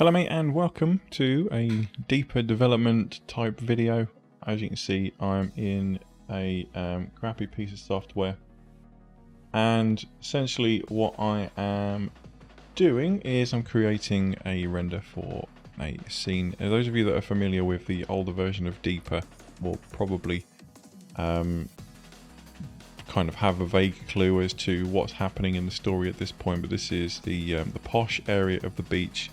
Hello mate, and welcome to a deeper development type video. As you can see, I'm in a crappy piece of software, and essentially what I am doing is I'm creating a render for a scene. And those of you that are familiar with the older version of Deeper will probably kind of have a vague clue as to what's happening in the story at this point, but this is the posh area of the beach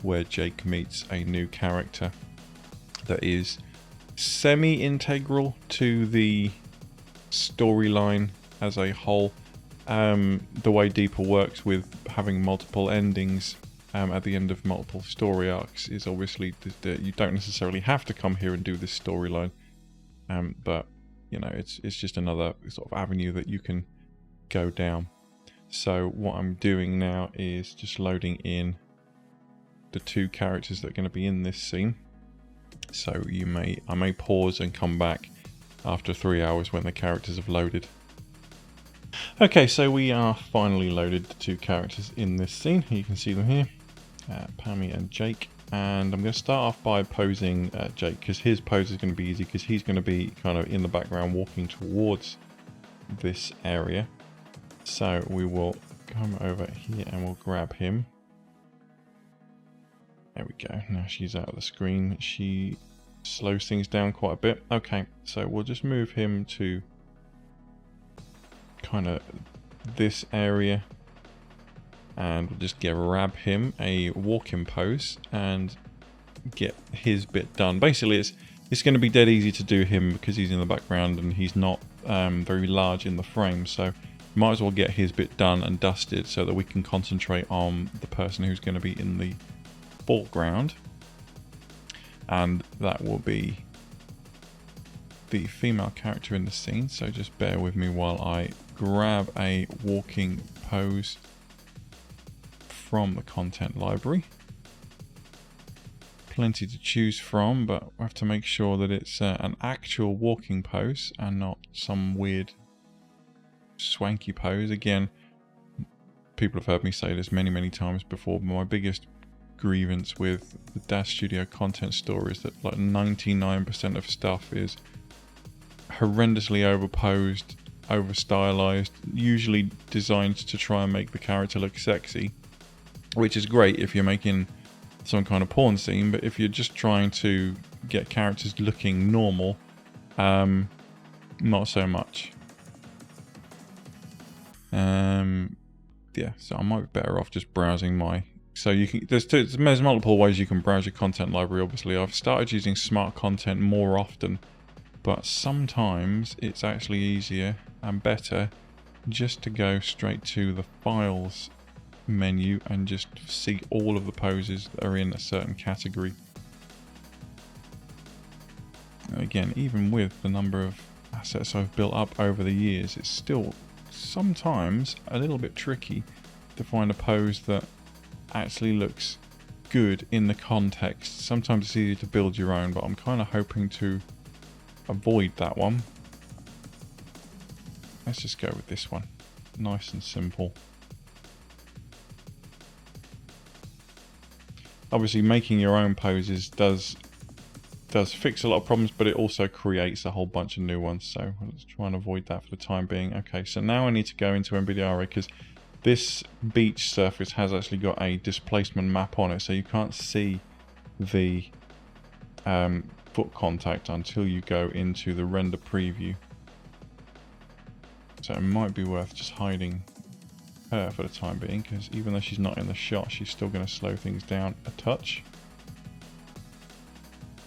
where Jake meets a new character that is semi-integral to the storyline as a whole. The way Deeper works with having multiple endings at the end of multiple story arcs is obviously that you don't necessarily have to come here and do this storyline, but you know, it's just another sort of avenue that you can go down. So what I'm doing now is just loading in the two characters that are going to be in this scene. So I may pause and come back after 3 hours when the characters have loaded. Okay, so we are finally loaded the two characters in this scene. You can see them here, Pammy and Jake. And I'm going to start off by posing Jake, because his pose is going to be easy, because he's going to be kind of in the background walking towards this area. So we will come over here and we'll grab him. There we go. Now she's out of the screen. She slows things down quite a bit. Okay, so we'll just move him to kind of this area, and we'll just grab him a walk-in pose and get his bit done. Basically, it's going to be dead easy to do him because he's in the background and he's not very large in the frame. So might as well get his bit done and dusted so that we can concentrate on the person who's going to be in the foreground, and that will be the female character in the scene. So just bear with me while I grab a walking pose from the content library. Plenty to choose from, but we have to make sure that it's an actual walking pose and not some weird swanky pose. Again, people have heard me say this many times before, but my biggest grievance with the Daz Studio content store is that like 99% of stuff is horrendously overposed, over stylized, usually designed to try and make the character look sexy, which is great if you're making some kind of porn scene, but if you're just trying to get characters looking normal, not so much. Yeah, so I might be better off just browsing my. So you can, there's multiple ways you can browse your content library. Obviously, I've started using smart content more often, but sometimes it's actually easier and better just to go straight to the files menu and just see all of the poses that are in a certain category. Again, even with the number of assets I've built up over the years, it's still sometimes a little bit tricky to find a pose that actually looks good in the context. Sometimes it's easier to build your own, but I'm kind of hoping to avoid that one. Let's just go with this one. Nice and simple. Obviously, making your own poses does fix a lot of problems, but it also creates a whole bunch of new ones. So let's try and avoid that for the time being. Okay, so now I need to go into NVIDIA because this beach surface has actually got a displacement map on it, so you can't see the foot contact until you go into the render preview. So it might be worth just hiding her for the time being, because even though she's not in the shot, she's still going to slow things down a touch.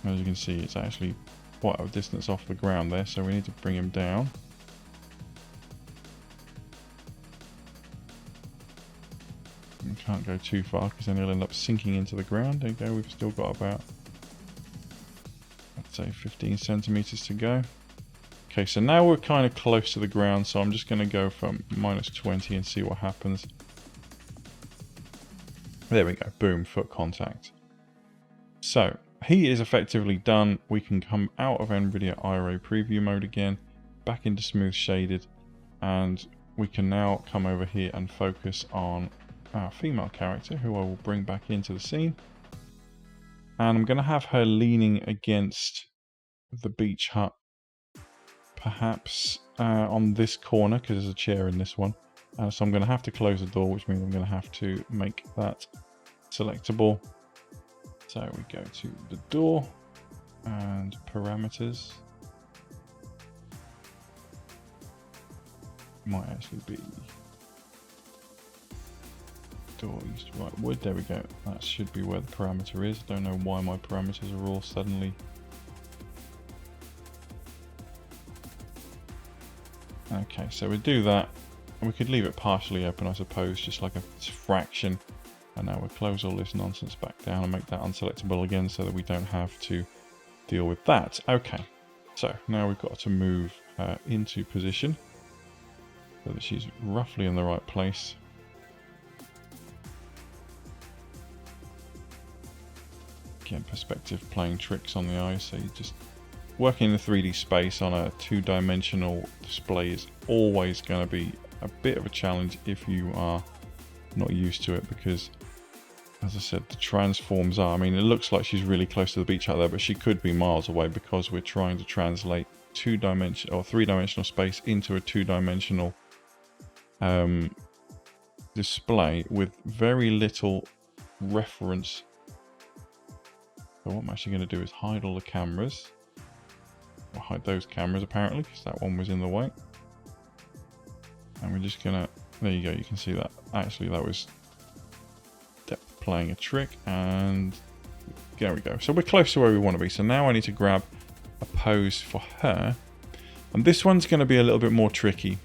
As you can see, it's actually quite a distance off the ground there, so we need to bring him down. We can't go too far because then he'll end up sinking into the ground. There you go, we've still got about, I'd say 15 centimeters to go. Okay, so now we're kind of close to the ground, so I'm just going to go from -20 and see what happens. There we go, boom, foot contact. So he is effectively done. We can come out of NVIDIA IRA preview mode again, back into smooth shaded, and we can now come over here and focus on our female character, who I will bring back into the scene. And I'm going to have her leaning against the beach hut, perhaps on this corner, because there's a chair in this one. So I'm going to have to close the door, which means I'm going to have to make that selectable. So we go to the door and parameters. Might actually be door used to write wood. There we go. That should be where the parameter is. Don't know why my parameters are all suddenly. Okay, so we do that, and we could leave it partially open, I suppose, just like a fraction. And now we'll close all this nonsense back down and make that unselectable again so that we don't have to deal with that. Okay, so now we've got to move her into position so that she's roughly in the right place. Again, perspective playing tricks on the eyes, so you just working in the 3D space on a two-dimensional display is always going to be a bit of a challenge if you are not used to it, because as I said, the transforms are, I mean, it looks like she's really close to the beach out there, but she could be miles away because we're trying to translate two-dimensional or three-dimensional space into a two-dimensional display with very little reference. So what I'm actually going to do is hide all the cameras. I'll hide those cameras apparently, because that one was in the way. And we're just going to, there you go, you can see that. Actually, that was depth playing a trick, and there we go. So we're close to where we want to be. So now I need to grab a pose for her. And this one's going to be a little bit more tricky,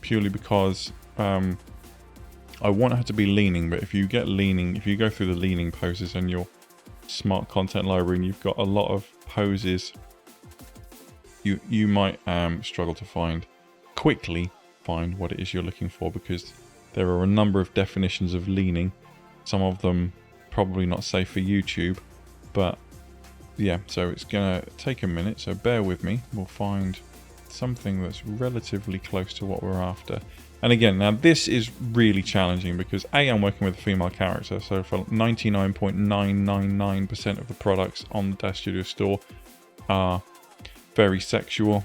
purely because I want her to be leaning, but if you get leaning, if you go through the leaning poses in your smart content library and you've got a lot of poses, you might struggle to quickly find what it is you're looking for, because there are a number of definitions of leaning, some of them probably not safe for YouTube, but yeah, so it's gonna take a minute, so bear with me. We'll find something that's relatively close to what we're after. And again, now this is really challenging because A, I'm working with a female character, so for 99.999% of the products on the Daz Studio store are very sexual,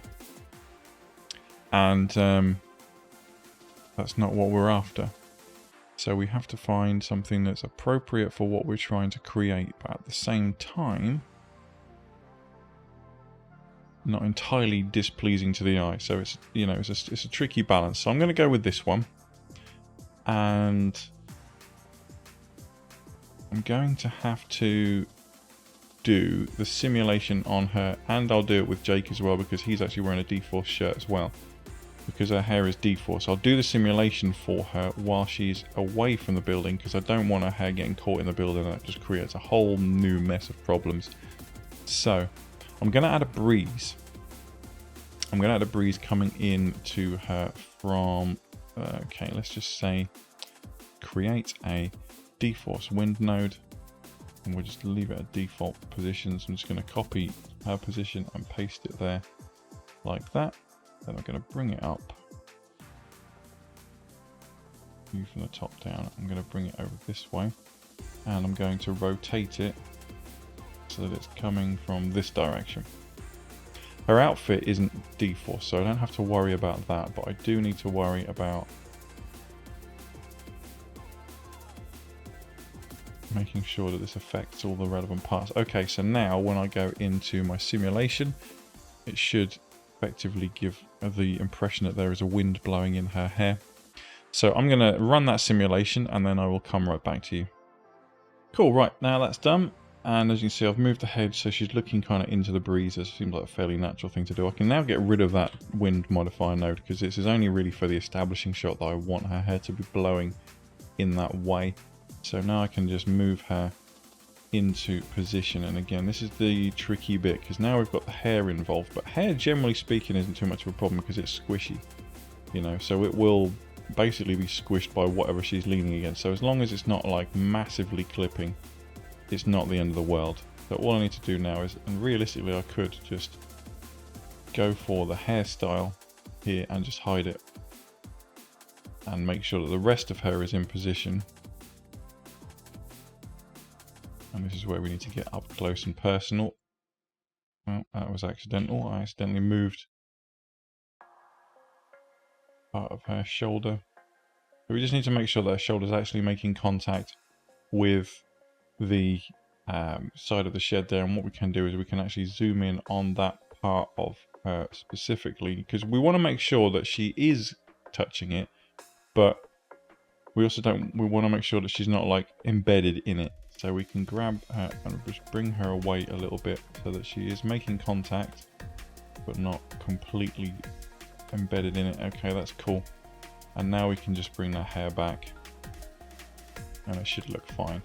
and that's not what we're after. So we have to find something that's appropriate for what we're trying to create, but at the same time not entirely displeasing to the eye. So it's, you know, it's a tricky balance. So I'm going to go with this one, and I'm going to have to do the simulation on her, and I'll do it with Jake as well, because he's actually wearing a D-Force shirt as well, because her hair is D-Force. I'll do the simulation for her while she's away from the building, because I don't want her hair getting caught in the building, and that just creates a whole new mess of problems. So I'm going to add a breeze. I'm going to add a breeze coming in to her from, okay, let's just say create a D-Force wind node, and we'll just leave it at default positions. I'm just going to copy her position and paste it there like that. Then I'm going to bring it up, view from the top down. I'm going to bring it over this way, and I'm going to rotate it so that it's coming from this direction. Her outfit isn't D-Force, so I don't have to worry about that, but I do need to worry about making sure that this affects all the relevant parts. Okay, so now when I go into my simulation, it should effectively give the impression that there is a wind blowing in her hair. So I'm going to run that simulation, and then I will come right back to you. Cool, right, now that's done. And as you can see, I've moved the head so she's looking kind of into the breeze. It seems like a fairly natural thing to do. I can now get rid of that wind modifier node, because this is only really for the establishing shot that I want her hair to be blowing in that way. So now I can just move her into position. And again, this is the tricky bit, because now we've got the hair involved. But hair, generally speaking, isn't too much of a problem because it's squishy, you know, so it will basically be squished by whatever she's leaning against. So as long as it's not like massively clipping, it's not the end of the world. So all I need to do now is, and realistically I could just go for the hairstyle here and just hide it and make sure that the rest of her is in position. And this is where we need to get up close and personal. Well, that was accidental. I accidentally moved part of her shoulder. So we just need to make sure that her shoulder is actually making contact with the side of the shed there. And what we can do is we can actually zoom in on that part of her specifically, because we want to make sure that she is touching it, but we also we want to make sure that she's not like embedded in it. So we can grab her and just bring her away a little bit so that she is making contact but not completely embedded in it. Okay, that's cool. And now we can just bring that hair back and it should look fine.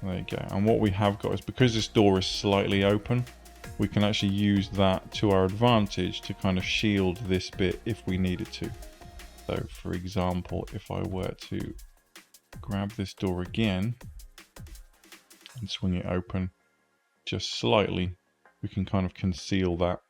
There you go. And what we have got is, because this door is slightly open, we can actually use that to our advantage to kind of shield this bit if we needed to. So for example, if I were to grab this door again and swing it open just slightly, we can kind of conceal that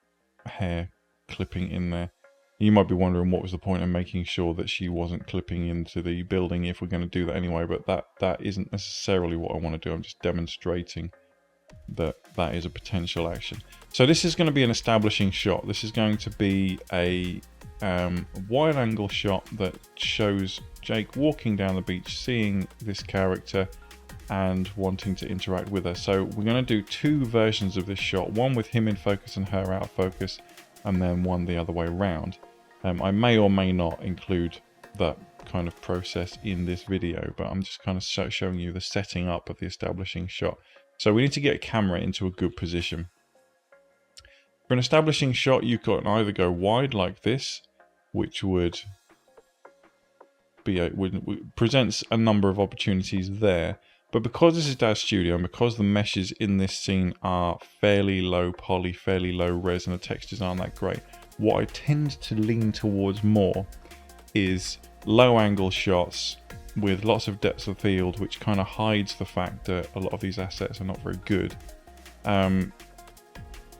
hair clipping in there. You might be wondering what was the point of making sure that she wasn't clipping into the building if we're going to do that anyway, but that isn't necessarily what I want to do. I'm just demonstrating that that is a potential action. So this is going to be an establishing shot. This is going to be a wide angle shot that shows Jake walking down the beach, seeing this character and wanting to interact with her. So we're going to do two versions of this shot, one with him in focus and her out of focus, and then one the other way around. I may or may not include that kind of process in this video, but I'm just kind of showing you the setting up of the establishing shot. So we need to get a camera into a good position. For an establishing shot, you can either go wide like this, which would be presents a number of opportunities there. But because this is Daz Studio and because the meshes in this scene are fairly low poly, fairly low res, and the textures aren't that great, what I tend to lean towards more is low angle shots with lots of depth of field, which kind of hides the fact that a lot of these assets are not very good,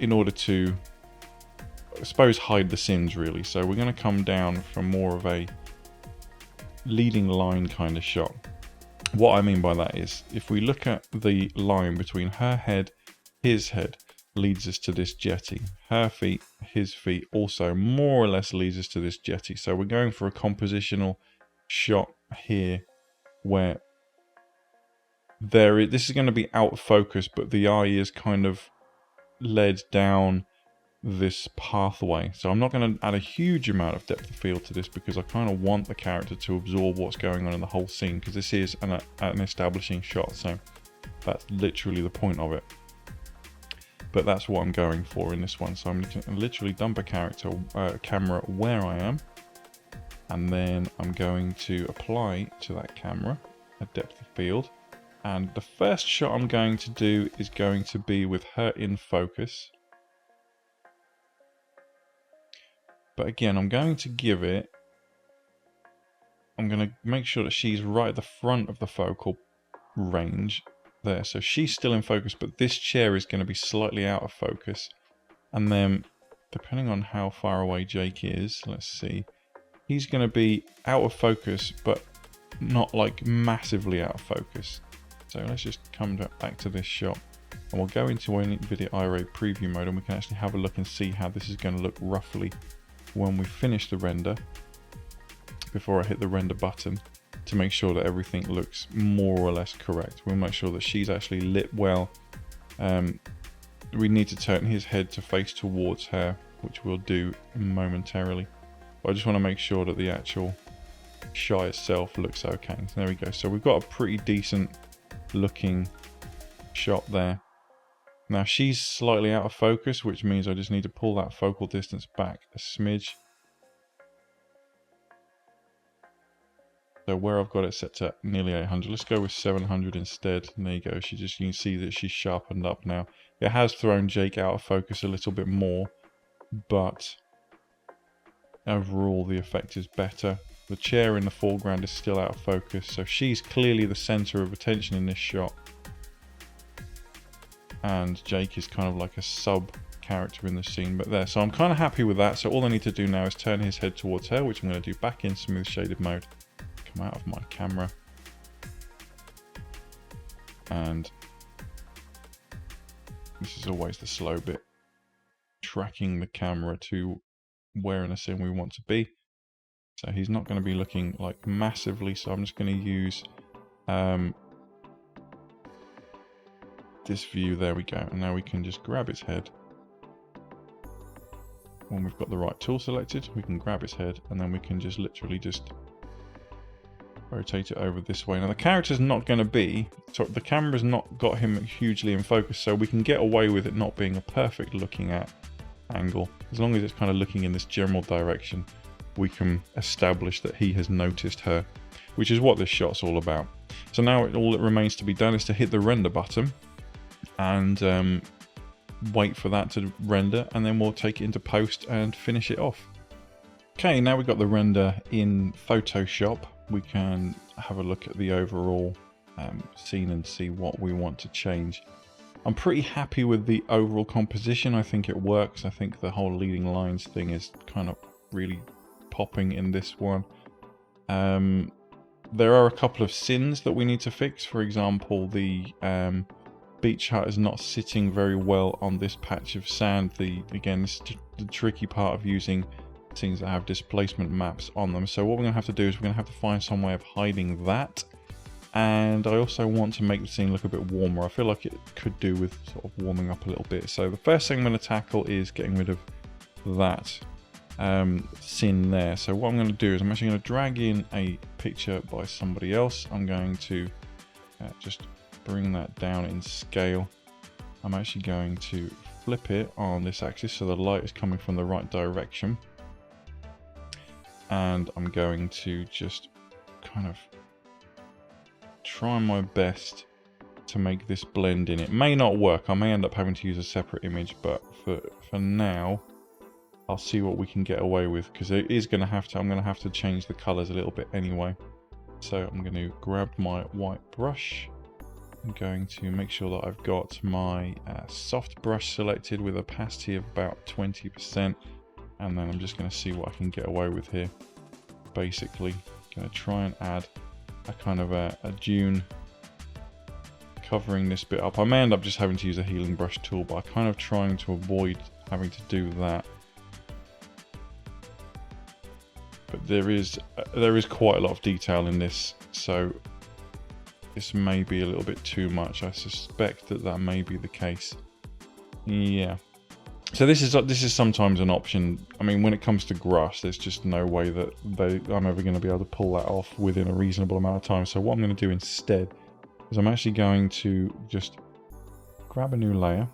in order to, I suppose, hide the sins really. So we're going to come down from more of a leading line kind of shot. What I mean by that is, if we look at the line between her head, his head, leads us to this jetty. Her feet, his feet also more or less leads us to this jetty. So we're going for a compositional shot here where this is going to be out of focus, but the eye is kind of led down this pathway. So I'm not going to add a huge amount of depth of field to this because I kind of want the character to absorb what's going on in the whole scene, because this is an establishing shot. So that's literally the point of it. But that's what I'm going for in this one. So I'm going to literally dump a camera where I am, and then I'm going to apply to that camera a depth of field. And the first shot I'm going to do is going to be with her in focus. But again, I'm going to make sure that she's right at the front of the focal range there. So she's still in focus, but this chair is going to be slightly out of focus. And then, depending on how far away Jake is, let's see, he's going to be out of focus, but not like massively out of focus. So let's just come back to this shot, and we'll go into NVIDIA iRay preview mode, and we can actually have a look and see how this is going to look roughly when we finish the render, before I hit the render button, to make sure that everything looks more or less correct. We'll make sure that she's actually lit well. We need to turn his head to face towards her, which we'll do momentarily. But I just want to make sure that the actual shot itself looks okay. So there we go. So we've got a pretty decent looking shot there. Now she's slightly out of focus, which means I just need to pull that focal distance back a smidge. So where I've got it set to nearly 800, let's go with 700 instead. And there you go. You can see that she's sharpened up now. It has thrown Jake out of focus a little bit more, but overall the effect is better. The chair in the foreground is still out of focus, so she's clearly the center of attention in this shot. And Jake is kind of like a sub character in the scene, but there. So I'm kind of happy with that. So all I need to do now is turn his head towards her, which I'm going to do back in smooth shaded mode. Come out of my camera and This is always the slow bit. Tracking the camera to where in a scene we want to be. So he's not going to be looking like massively, so I'm just going to use this view. There we go. And now we can just grab his head. When we've got the right tool selected, we can grab his head, and then we can just literally just rotate it over this way. Now the character's not going to be, so the camera's not got him hugely in focus, so we can get away with it not being a perfect looking at angle. As long as it's kind of looking in this general direction, we can establish that he has noticed her, which is what this shot's all about. So now all that remains to be done is to hit the render button and wait for that to render, and then we'll take it into post and finish it off. Okay, now we've got the render in Photoshop. We can have a look at the overall scene and see what we want to change. I'm pretty happy with the overall composition. I think it works. I think the whole leading lines thing is kind of really popping in this one. There are a couple of sins that we need to fix. For example, the beach hut is not sitting very well on this patch of sand. Again, this is the tricky part of using scenes that have displacement maps on them. So what we're going to have to do is we're going to have to find some way of hiding that. And I also want to make the scene look a bit warmer. I feel like it could do with sort of warming up a little bit. So the first thing I'm going to tackle is getting rid of that sin there. So what I'm going to do is I'm actually going to drag in a picture by somebody else. I'm going to just bring that down in scale. I'm actually going to flip it on this axis so the light is coming from the right direction. And I'm going to just kind of try my best to make this blend in. It may not work. I may end up having to use a separate image, but for now I'll see what we can get away with, because it is going to have to, I'm going to have to change the colors a little bit anyway. So I'm going to grab my white brush. I'm going to make sure that I've got my soft brush selected with opacity of about 20%, and then I'm just going to see what I can get away with here. Basically, going to try and add a kind of a dune covering this bit up. I may end up just having to use a healing brush tool, but I'm kind of trying to avoid having to do that. But there is quite a lot of detail in this, so this may be a little bit too much. I suspect that may be the case. Yeah. So this is sometimes an option. I mean, when it comes to grass, there's just no way that I'm ever going to be able to pull that off within a reasonable amount of time. So what I'm going to do instead is I'm actually going to just grab a new layer,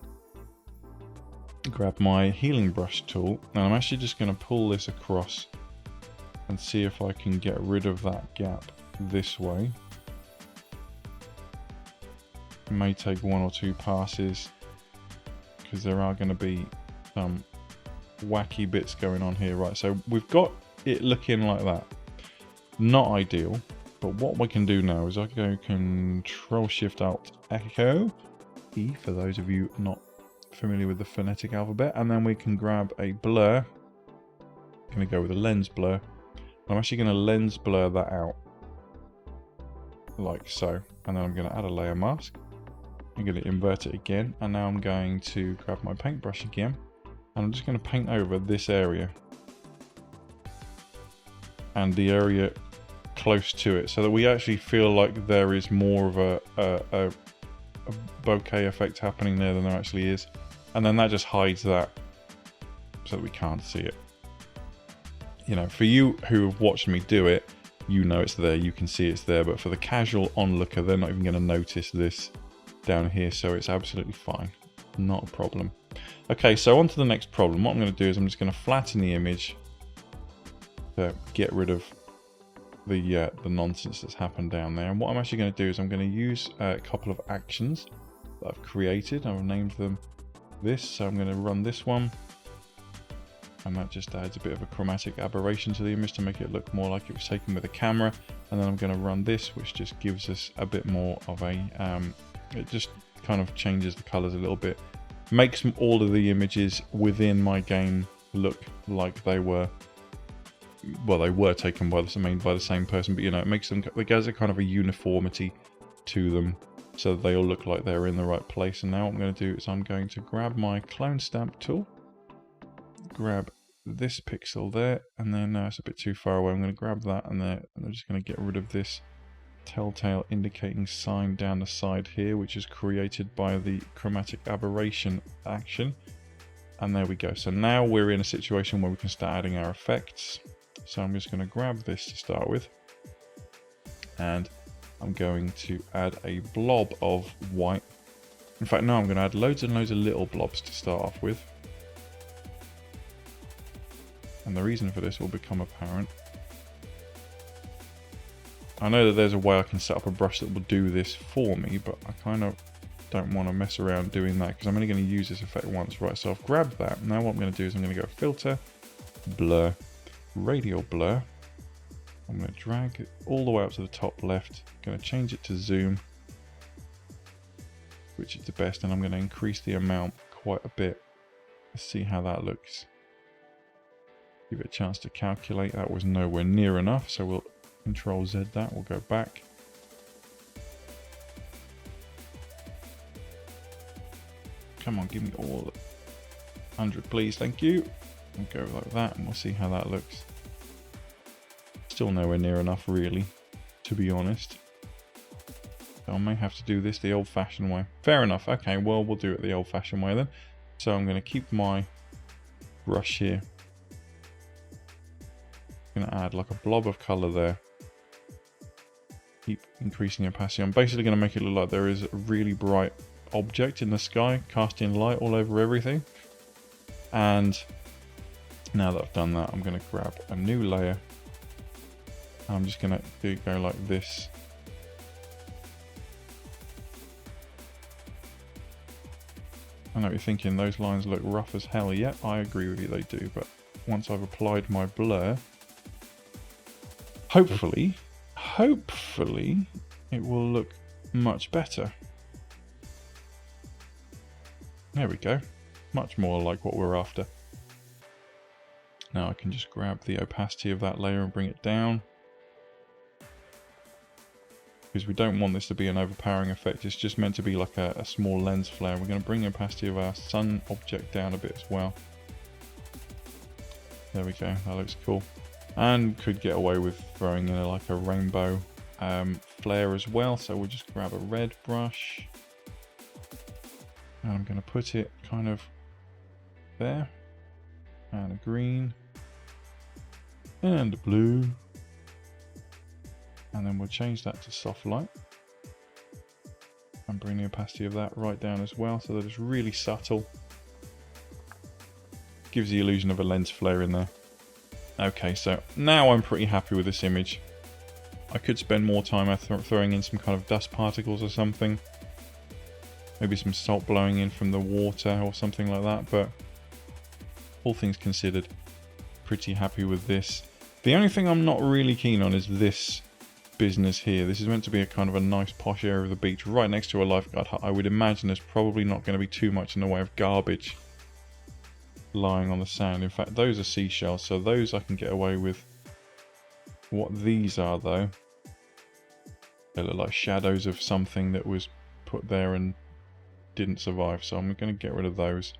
grab my healing brush tool, and I'm actually just going to pull this across and see if I can get rid of that gap this way. It may take one or two passes, because there are going to be some wacky bits going on here. Right, so we've got it looking like that. Not ideal, but what we can do now is I go Control Shift Alt Echo E for those of you not familiar with the phonetic alphabet, and then we can grab a blur. I'm going to go with a lens blur. I'm actually going to lens blur that out like so, and then I'm going to add a layer mask. I'm going to invert it again, and now I'm going to grab my paintbrush again, and I'm just going to paint over this area and the area close to it, so that we actually feel like there is more of a bokeh effect happening there than there actually is, and then that just hides that so that we can't see it. You know, for you who have watched me do it, you know it's there, you can see it's there, but for the casual onlooker, they're not even going to notice this down here, so it's absolutely fine, not a problem. Okay, so on to the next problem. What I'm going to do is I'm just going to flatten the image to get rid of the nonsense that's happened down there. And what I'm actually going to do is I'm going to use a couple of actions that I've created. I've named them this, so I'm going to run this one, and that just adds a bit of a chromatic aberration to the image to make it look more like it was taken with a camera. And then I'm going to run this, which just gives us a bit more of a it just kind of changes the colors a little bit, makes all of the images within my game look like they were, well, they were taken by the same person, but you know, it makes them, it gives a kind of a uniformity to them, so they all look like they're in the right place. And now what I'm going to do is I'm going to grab my clone stamp tool, grab this pixel there, and then it's a bit too far away. I'm going to grab that and there, and I'm just going to get rid of this telltale indicating sign down the side here, which is created by the chromatic aberration action. And there we go. So now we're in a situation where we can start adding our effects. So I'm just going to grab this to start with, and I'm going to add a blob of white. In fact, no, I'm going to add loads and loads of little blobs to start off with. And the reason for this will become apparent. I know that there's a way I can set up a brush that will do this for me, but I kind of don't want to mess around doing that because I'm only going to use this effect once, right? So I've grabbed that. Now what I'm going to do is I'm going to go filter, blur, radial blur. I'm going to drag it all the way up to the top left. I'm going to change it to zoom, which is the best, and I'm going to increase the amount quite a bit. Let's see how that looks. Give it a chance to calculate. That was nowhere near enough, so we'll Control Z that. We'll go back. Come on, give me all 100, please. Thank you. We'll go like that, and we'll see how that looks. Still nowhere near enough, really, to be honest. So I may have to do this the old-fashioned way. Fair enough. Okay, well, we'll do it the old-fashioned way then. So I'm going to keep my brush here. I'm going to add like a blob of color there. Keep increasing opacity. I'm basically going to make it look like there is a really bright object in the sky, casting light all over everything. And now that I've done that, I'm going to grab a new layer. I'm just going to go like this. I know what you're thinking, those lines look rough as hell. Yeah, I agree with you, they do. But once I've applied my blur, hopefully it will look much better. There we go. Much more like what we're after. Now I can just grab the opacity of that layer and bring it down. Because we don't want this to be an overpowering effect. It's just meant to be like a small lens flare. We're going to bring the opacity of our sun object down a bit as well. There we go. That looks cool. And could get away with throwing in like a rainbow flare as well. So we'll just grab a red brush. And I'm going to put it kind of there. And a green. And a blue. And then we'll change that to soft light. And bring the opacity of that right down as well, so that it's really subtle. Gives the illusion of a lens flare in there. Okay, so now I'm pretty happy with this image. I could spend more time throwing in some kind of dust particles or something. Maybe some salt blowing in from the water or something like that, but all things considered, pretty happy with this. The only thing I'm not really keen on is this business here. This is meant to be a kind of a nice posh area of the beach right next to a lifeguard hut. I would imagine there's probably not going to be too much in the way of garbage lying on the sand. In fact, those are seashells, so those I can get away with. What these are though, they look like shadows of something that was put there and didn't survive, so I'm going to get rid of those.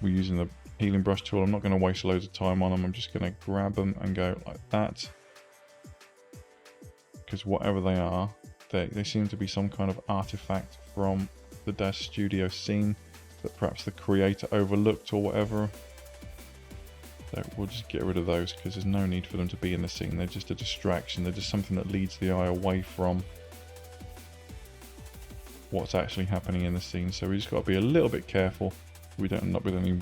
We're using the healing brush tool. I'm not going to waste loads of time on them. I'm just going to grab them and go like that. Because whatever they are, they seem to be some kind of artifact from the Daz Studio scene that perhaps the creator overlooked or whatever. So we'll just get rid of those because there's no need for them to be in the scene. They're just a distraction. They're just something that leads the eye away from what's actually happening in the scene. So we just got to be a little bit careful we don't end up with any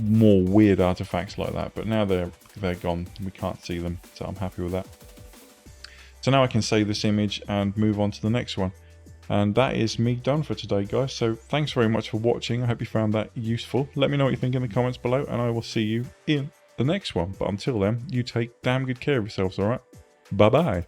more weird artifacts like that. But now they're gone. We can't see them, so I'm happy with that. So now I can save this image and move on to the next one. And that is me done for today, guys. So thanks very much for watching. I hope you found that useful. Let me know what you think in the comments below, and I will see you in the next one. But until then, you take damn good care of yourselves, alright? Bye-bye.